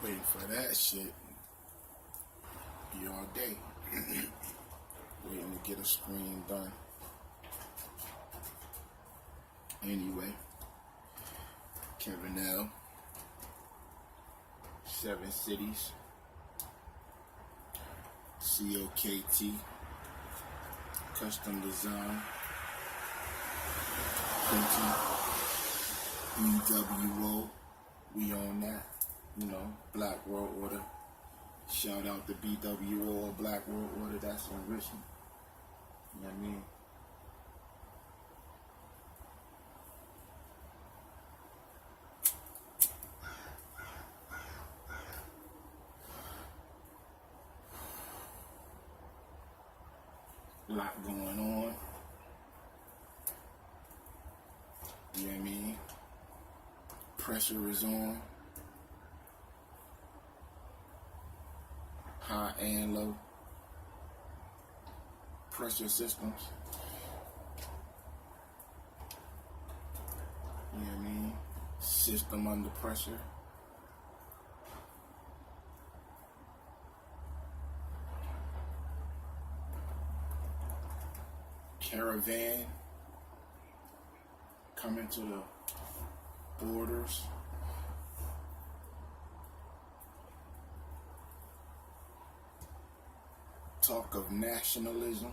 Waiting for that shit. Be all day. Waiting to get a screen done. Anyway, Kevin L. 7 Cities. COKT. Custom Design. Printing. N.E.W.S. We on that. You know, Black World Order. Shout out to BWO, Black World Order. That's enriching. You know what I mean? A lot going on. You know what I mean? Pressure is on. High and low. Pressure systems. You know what I mean? System under pressure. Caravan coming to the borders. Talk of nationalism.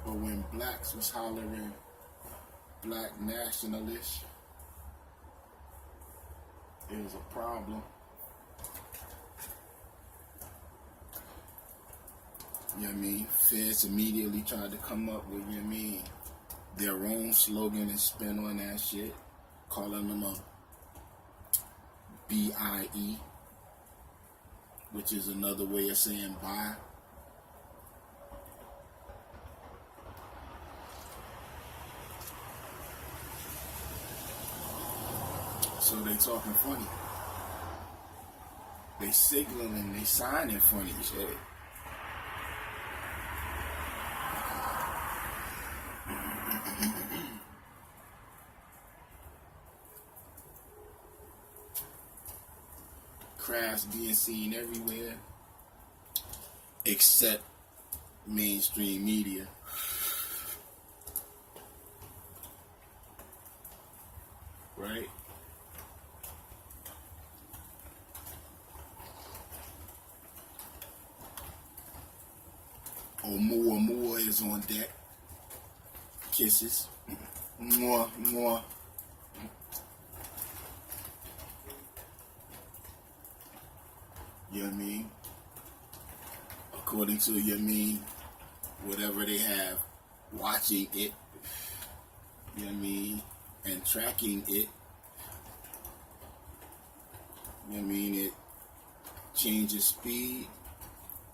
But when blacks was hollering black nationalists, it was a problem. You know what I mean? Feds immediately tried to come up with, you know what I mean, their own slogan and spin on that shit, calling them a BIE, which is another way of saying bye. So they talking funny. They signaling, they signing funny shit. Crafts being seen everywhere except mainstream media. Right? Or more is on deck. Kisses. More. You know what I mean? According to, you know what I mean, whatever they have, watching it, you know what I mean, and tracking it, you know what I mean, it changes speed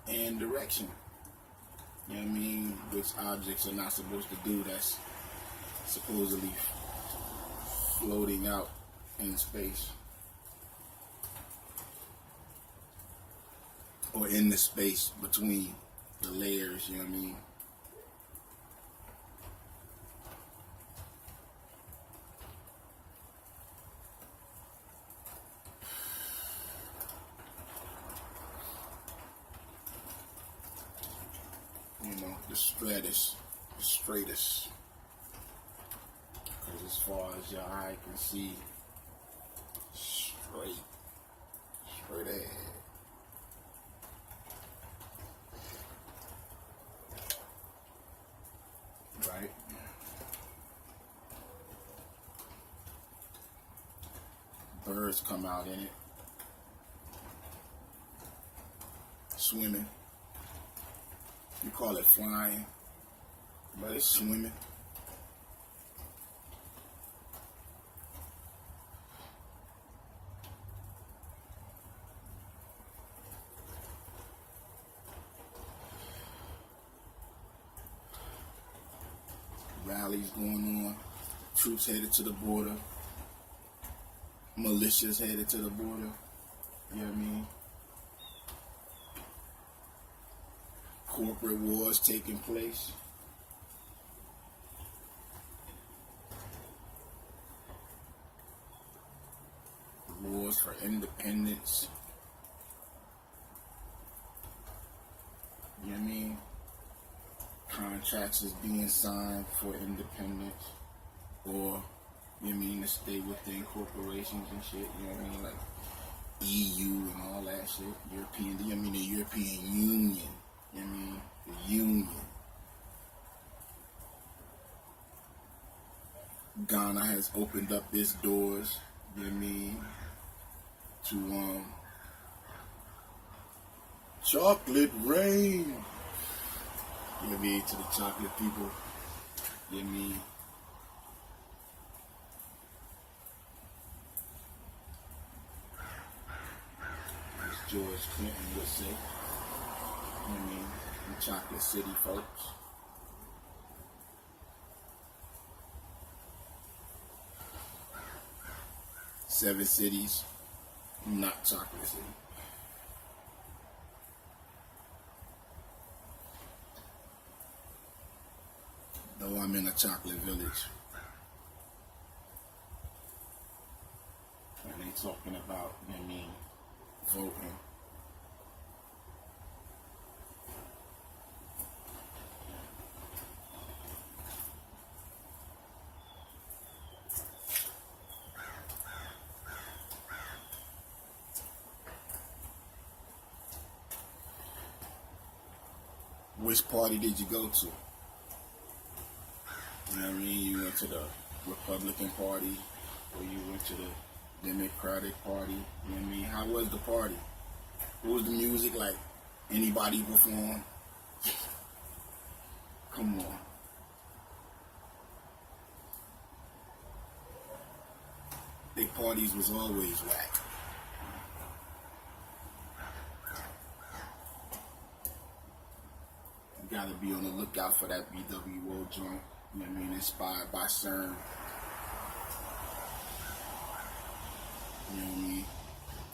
and direction. You know what I mean? Which objects are not supposed to do, that's supposedly floating out in space. Or in the space between the layers, you know what I mean? You know, the straightest. Because as far as your eye can see, straight ahead. Right? Birds come out in it. Swimming. You call it flying, but it's swimming. Rallies going on. Troops headed to the border. Militias headed to the border. You know what I mean? Corporate wars taking place. for independence. You know what I mean? Contracts is being signed for independence, or, you know what I mean, to stay within corporations and shit, you know what I mean, like EU and all that shit, European, you know what I mean, the European Union, you know what I mean, the Union. Ghana has opened up its doors, you know what I mean, to chocolate rain, you know what I mean, to the chocolate people, you know what I mean. As George Clinton would say, you know what I mean, the Chocolate City folks. Seven cities, not Chocolate City. Though I'm in a chocolate village. And they talking about, you know what I mean, voting. Which party did you go to? You know what I mean? You went to the Republican Party, or you went to the Democratic Party. You know what I mean? How was the party? What was the music like? Anybody perform? Come on. Their parties was always whack. You gotta be on the lookout for that BWO joint. You know what I mean? Inspired by CERN. You know what I mean?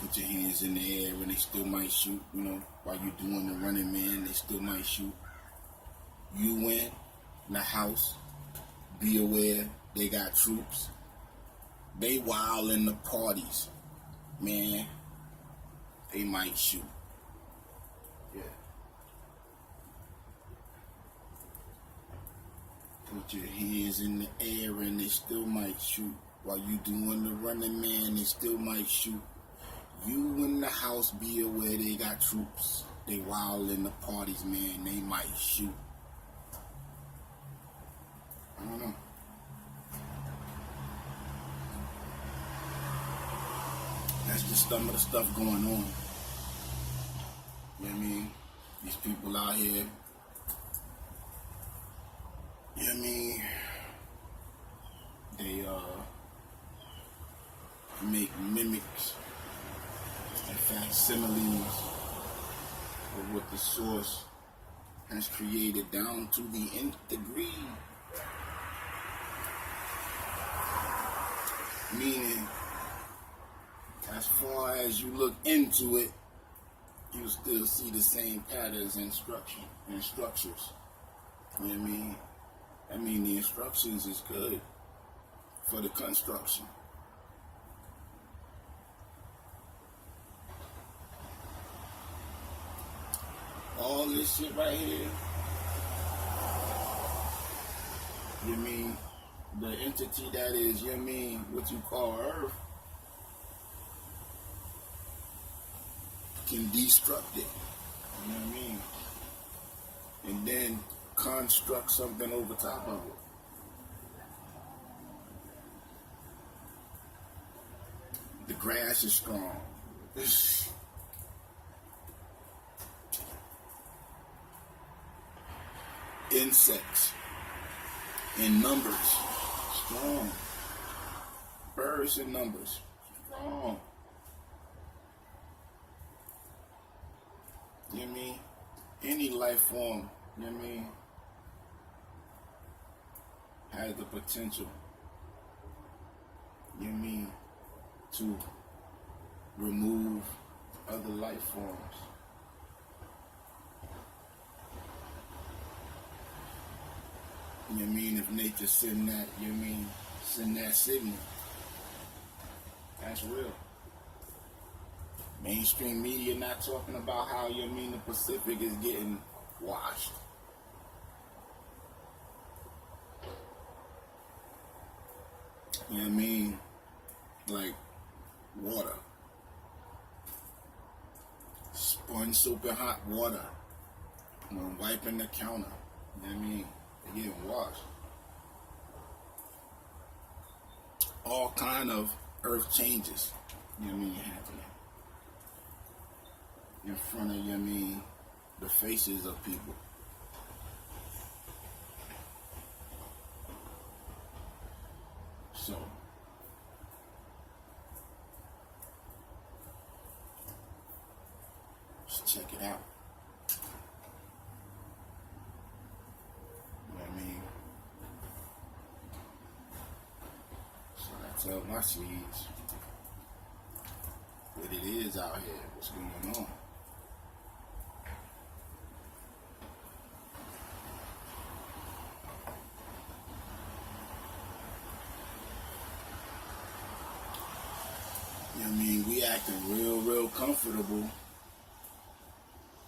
Put your hands in the air and they still might shoot. You know, while you're doing the running man, they still might shoot. You win in the house. Be aware they got troops. They wild in the parties. Man, they might shoot. Yeah. Put your hands in the air and they still might shoot. While you doing the running man, they still might shoot. You in the house, be aware they got troops. They wild in the parties, man, they might shoot. I don't know. That's just some of the stuff going on. You know what I mean? These people out here, you know what I mean? They make mimics and facsimiles of what the source has created down to the nth degree. Meaning, as far as you look into it, you still see the same patterns and structures. You know what I mean? I mean, the instructions is good for the construction. All this shit right here, you know what I mean? The entity that is, you know what I mean, what you call Earth, can destruct it. You know what I mean? And then construct something over top of it. The grass is strong. Insects in numbers, strong. Birds in numbers, strong. You know what I mean? Any life form, you know what I mean, has the potential, you know what I mean, to remove other life forms. You know what I mean? If nature send that, you know what I mean, send that signal. That's real. Mainstream media not talking about how, you know what I mean, the Pacific is getting washed. You know what I mean? Like water. Sponge soap and hot water. When wiping the counter. You know what I mean? They're getting washed. All kind of earth changes. You know what I mean? Happening. In front of, you know what I mean, the faces of people. So, just check it out. You know what I mean? So I tell my seeds what it is out here, what's going on. You know what I mean? We acting real comfortable. You know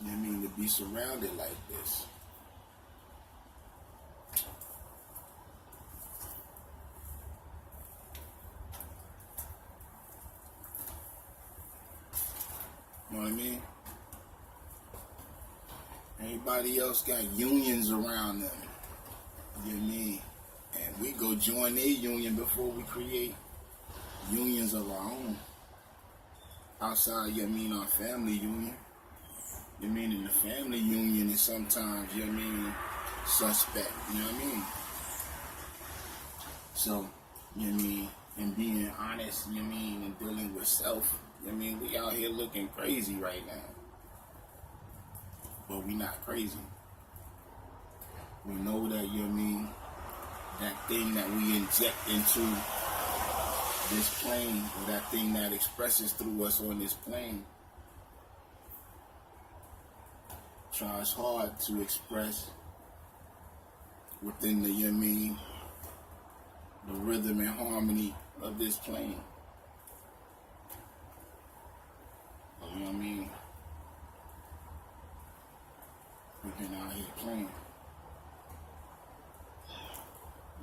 what I mean? To be surrounded like this. You know what I mean? Everybody else got unions around them. You know what I mean? And we go join their union before we create unions of our own. Outside, you know what I mean, our family union. You know what I mean? And the family union is sometimes, you know what I mean, suspect. You know what I mean? So, you know what I mean? And being honest, you know what I mean, and dealing with self. You know what I mean? We out here looking crazy right now. But we not crazy. We know that, you know what I mean, that thing that we inject into this plane, or that thing that expresses through us on this plane, tries hard to express within the, you know what I mean, the rhythm and harmony of this plane. You know what I mean? We've been out here playing.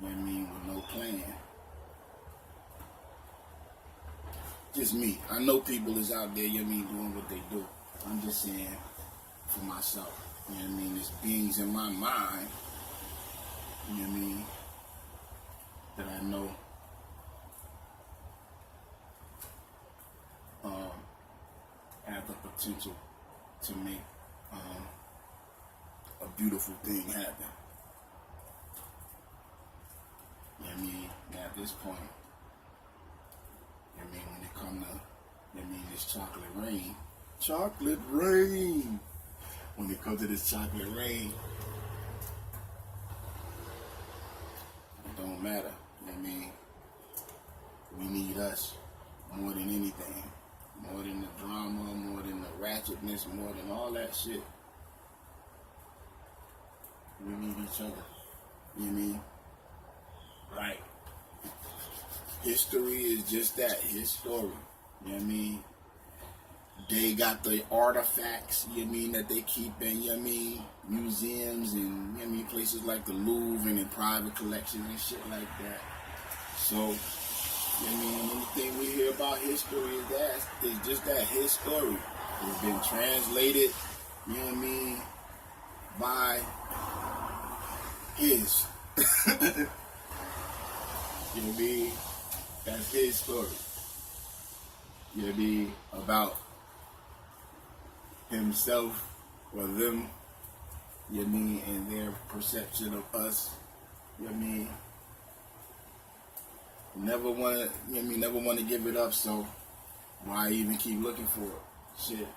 You know what I mean? With no plan. Just me. I know people is out there, you know what I mean, doing what they do. I'm just saying for myself. You know what I mean? There's beings in my mind, you know what I mean, that I know have the potential to make a beautiful thing happen. You know what I mean? Now at this point, you know what I mean, when it come to, you know what I mean, this chocolate rain, when it comes to this chocolate rain, it don't matter, you know what I mean? We need us more than anything, more than the drama, more than the ratchetness, more than all that shit. We need each other, you know what I mean? Right. History is just that, his story. You know what I mean? They got the artifacts, you know what I mean, that they keep in, you know what I mean, museums and, you know what I mean, places like the Louvre and in private collections and shit like that. So, you know what I mean, anything we hear about history is just that, his story. It's been translated, you know what I mean, by his. You know what I mean? That's his story. You know what I mean? About himself or them, you know what I mean, and their perception of us. You know what I mean? Never wanna, you know what I mean, never wanna give it up, so why even keep looking for it? Shit.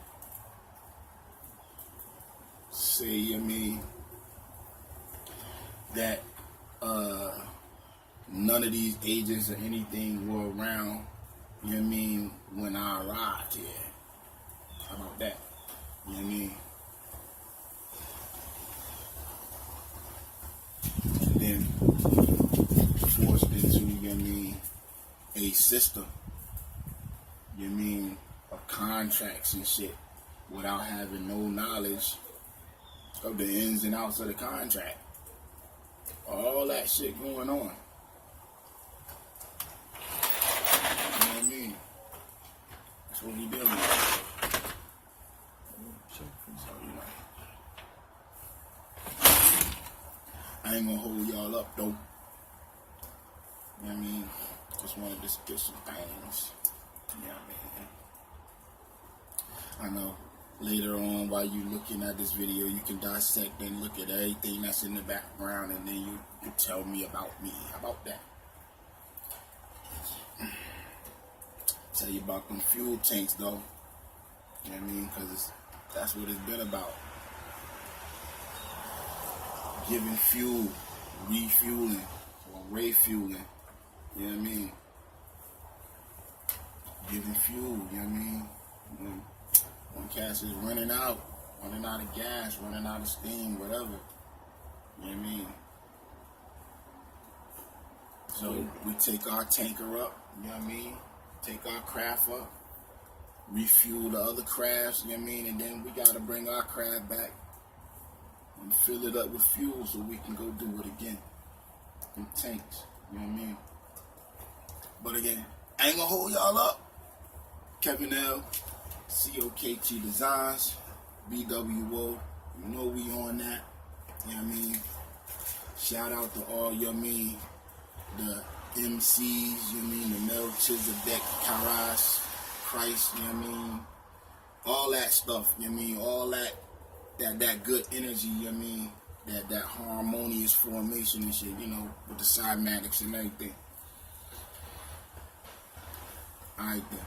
Say, you know what I mean, that none of these agents or anything were around, you know what I mean, when I arrived here. How about that? You know what I mean? And then forced into, you know what I mean, a system, you know what I mean, of contracts and shit without having no knowledge of the ins and outs of the contract. All that shit going on. You know what I mean? That's what we dealing with. So, you know. I ain't gonna hold y'all up though. You know what I mean? Just wanted to get some things. You know what I mean? I know later on while you looking at this video, you can dissect and look at everything that's in the background, and then you tell me about me. How about that? Tell you about them fuel tanks though. You know what I mean? Because that's what it's been about. Giving fuel, refueling, or refueling. You know what I mean? Giving fuel, you know what I mean? When cats is running out of gas, running out of steam, whatever. You know what I mean? So we take our tanker up, you know what I mean? Take our craft up, refuel the other crafts, you know what I mean? And then we gotta bring our craft back and fill it up with fuel so we can go do it again. Them tanks, you know what I mean? But again, I ain't gonna hold y'all up. Kevin L, COKT Designs, BWO, you know we on that, you know what I mean? Shout out to all, you know what I mean, the MCs, you know what I mean, the Melchizedek, Karas, Christ, you know what I mean? All that stuff, you know what I mean? All that good energy, you know what I mean? That harmonious formation and shit, you know, with the cymatics and everything. Alright then.